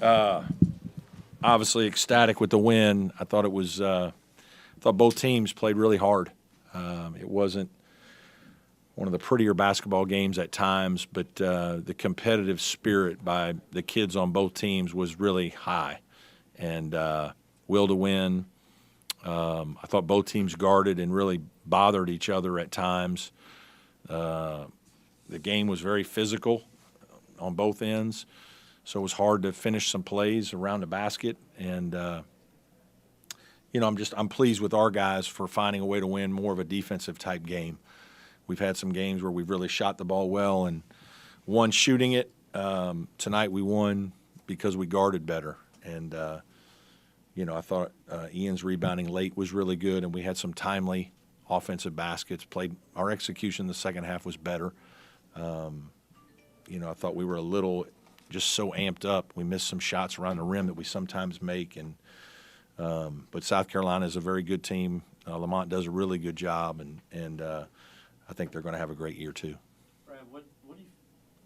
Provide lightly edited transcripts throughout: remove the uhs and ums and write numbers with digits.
Obviously ecstatic with the win. I thought it was. I thought both teams played really hard. It wasn't one of the prettier basketball games at times, but the competitive spirit by the kids on both teams was really high, and will to win. I thought both teams guarded and really bothered each other at times. The game was very physical on both ends, so it was hard to finish some plays around the basket. And I'm pleased with our guys for finding a way to win more of a defensive type game. We've had some games where we've really shot the ball well and won shooting it. Tonight we won because we guarded better. And I thought Ian's rebounding late was really good, and we had some timely offensive baskets. Our execution in the second half was better. I thought we were a little just so amped up. We missed some shots around the rim that we sometimes make, but South Carolina is a very good team. Lamont does a really good job, and I think they're going to have a great year too. Brad, what do you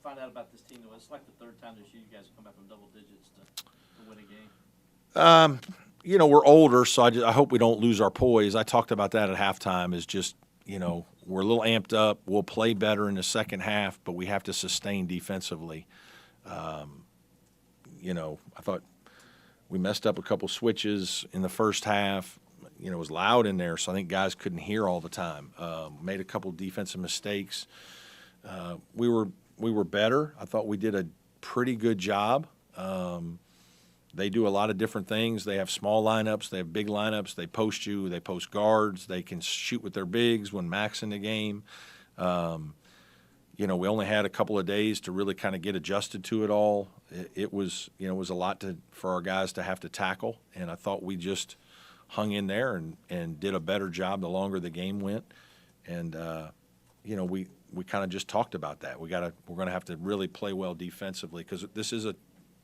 find out about this team? It's like the third time this year you guys have come back from double digits to win a game. We're older, so I hope we don't lose our poise. I talked about that at halftime. Is just we're a little amped up. We'll play better in the second half, but we have to sustain defensively. I thought we messed up a couple switches in the first half. It was loud in there, so I think guys couldn't hear all the time. Made a couple defensive mistakes. We were better. I thought we did a pretty good job. They do a lot of different things. They have small lineups. They have big lineups. They post you. They post guards. They can shoot with their bigs when Mac's in the game. We only had a couple of days to really kind of get adjusted to it all. It was a lot for our guys to have to tackle, and I thought we just hung in there and did a better job the longer the game went. And we kind of just talked about that. We're going to have to really play well defensively because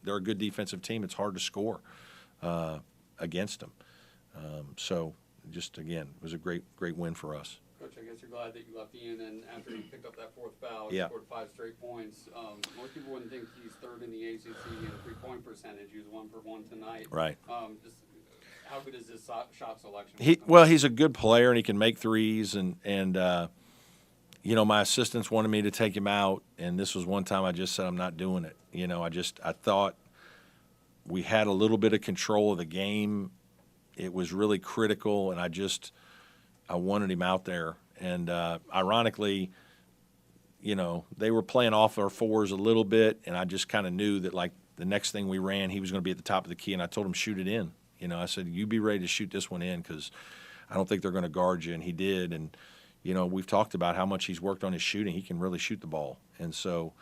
they're a good defensive team. It's hard to score against them. So just again, it was a great win for us. Coach, I guess you're glad that you left Ian, and after he picked up that fourth foul, he Yeah. scored 5 straight points. Most people wouldn't think he's third in the ACC in three-point percentage. He was 1 for 1 tonight. Right. Just how good is his shot selection? He's a good player and he can make threes, and my assistants wanted me to take him out, and this was one time I just said I'm not doing it. I thought we had a little bit of control of the game. It was really critical, and I wanted him out there. And ironically, they were playing off our fours a little bit, and I just kind of knew that, like, the next thing we ran, he was going to be at the top of the key, and I told him, shoot it in. I said, you be ready to shoot this one in because I don't think they're going to guard you, and he did. And, we've talked about how much he's worked on his shooting. He can really shoot the ball. And so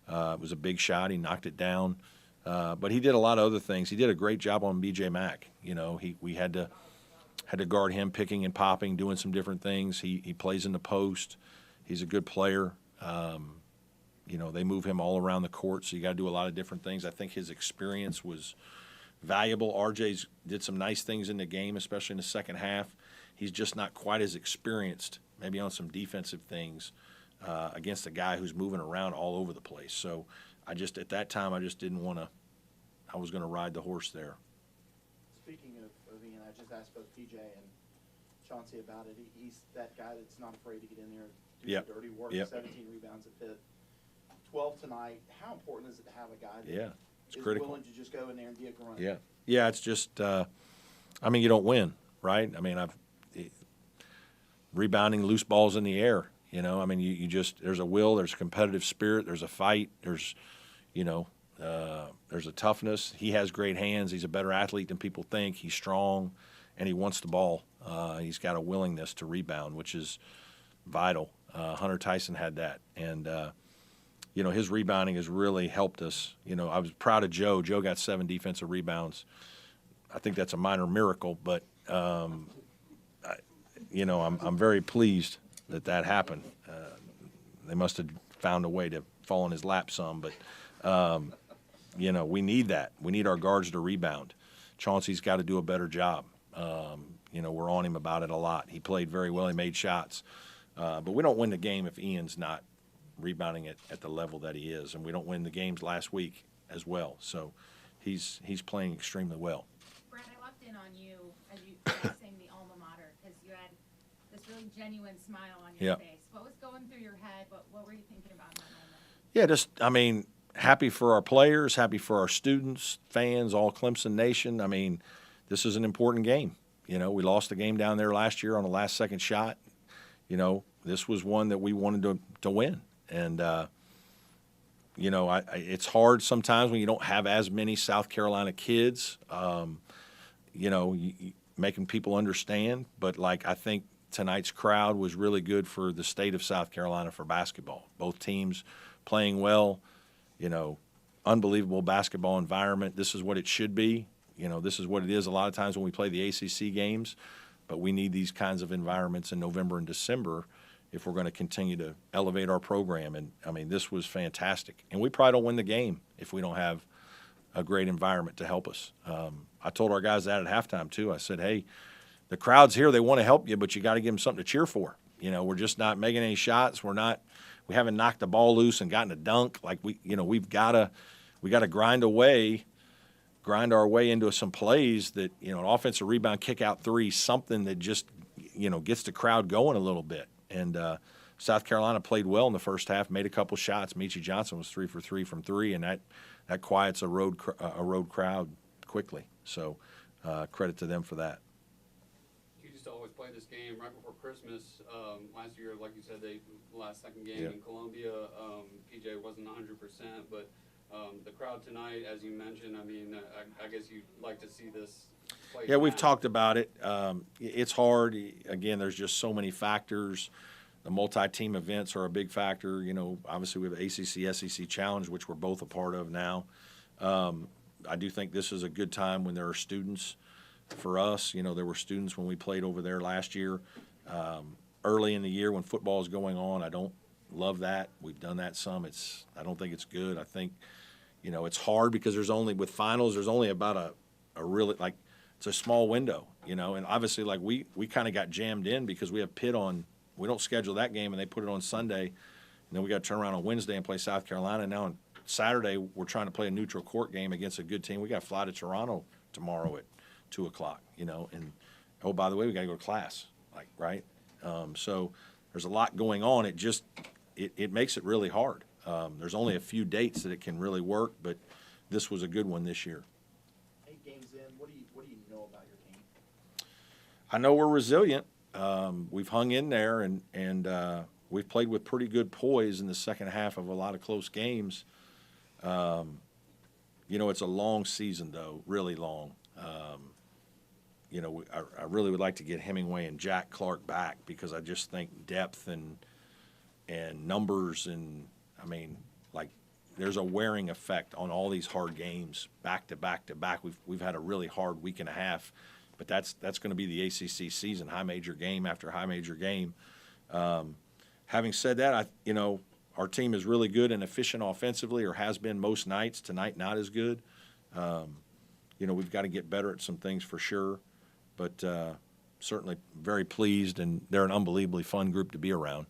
it was a big shot. He knocked it down. But he did a lot of other things. He did a great job on B.J. Mack. We had to guard him, picking and popping, doing some different things. He plays in the post. He's a good player. They move him all around the court, so you got to do a lot of different things. I think his experience was valuable. RJ's did some nice things in the game, especially in the second half. He's just not quite as experienced, maybe on some defensive things, against a guy who's moving around all over the place. So at that time, I just didn't want to. I was going to ride the horse there. Speaking of Ian, I just asked both PJ and Chauncey about it. He's that guy that's not afraid to get in there, do the dirty work. 17 rebounds at Pitt, 12 tonight. How important is it to have a guy that is critical. Willing to just go in there and get a run? Yeah. It's just. You don't win, right? Rebounding loose balls in the air. You just there's a will, there's a competitive spirit, there's a fight, there's a toughness. He has great hands. He's a better athlete than people think. He's strong, and he wants the ball. He's got a willingness to rebound, which is vital. Hunter Tyson had that, and his rebounding has really helped us. I was proud of Joe. Joe got 7 defensive rebounds. I think that's a minor miracle, but I'm very pleased that happened. They must have found a way to fall in his lap some, but we need that. We need our guards to rebound. Chauncey's got to do a better job. We're on him about it a lot. He played very well. He made shots, but we don't win the game if Ian's not rebounding at the level that he is, and we don't win the games last week as well. So he's playing extremely well. Brad, I locked in on you as you were saying the alma mater because you had this really genuine smile on your Yeah. face. What was going through your head? What were you thinking about in that moment? Yeah, just, I mean, happy for our players, happy for our students, fans, all Clemson Nation. I mean, this is an important game. You know, we lost the game down there last year on the last second shot. You know, this was one that we wanted to win. And, you know, it's hard sometimes when you don't have as many South Carolina kids, you know, making people understand. But, like, I think tonight's crowd was really good for the state of South Carolina for basketball. Both teams playing well, you know, unbelievable basketball environment. This is what it should be. You know, this is what it is a lot of times when we play the ACC games. But we need these kinds of environments in November and December if we're going to continue to elevate our program. And, I mean, this was fantastic. And we probably don't win the game if we don't have a great environment to help us. I told our guys that at halftime, too. I said, hey, the crowd's here. They want to help you, but you got to give them something to cheer for. You know, we're just not making any shots. We haven't knocked the ball loose and gotten a dunk. Like, we got to grind our way into some plays that, you know, an offensive rebound, kick out three, something that just, you know, gets the crowd going a little bit. And South Carolina played well in the first half, made a couple shots. Michi Johnson was 3 for 3 from three, and that quiets a road crowd quickly. So credit to them for that. You used to always play this game right before Christmas. Last year, like you said, last second game Yep. in Columbia, PJ wasn't 100%, but the crowd tonight, as you mentioned, I mean, I guess you'd like to see this play. Yeah, we've back. talked about it. It's hard. Again, there's just so many factors. The multi-team events are a big factor. You know, obviously we have ACC, SEC Challenge, which we're both a part of now. I do think this is a good time when there are students for us. You know, there were students when we played over there last year. Early in the year when football is going on, I don't love that. We've done that some. I don't think it's good. I think, you know, it's hard because with finals, there's only about a really, like, it's a small window, you know, and obviously, like, we kind of got jammed in because we have Pitt on. We don't schedule that game, and they put it on Sunday, and then we got to turn around on Wednesday and play South Carolina. Now on Saturday, we're trying to play a neutral court game against a good team. We got to fly to Toronto tomorrow at 2:00, you know, and oh, by the way, we got to go to class, like, right? So there's a lot going on. It makes it really hard. There's only a few dates that it can really work, but this was a good one this year. 8 games in, what do you know about your team? I know we're resilient. We've hung in there, and we've played with pretty good poise in the second half of a lot of close games. You know, it's a long season, though, really long. You know, I really would like to get Hemingway and Jack Clark back because I just think depth and numbers and, I mean, like, there's a wearing effect on all these hard games back to back to back. We've had a really hard week and a half, but that's going to be the ACC season, high major game after high major game. Having said that, you know, our team is really good and efficient offensively, or has been most nights. Tonight, not as good. You know, we've got to get better at some things for sure, but certainly very pleased, and they're an unbelievably fun group to be around.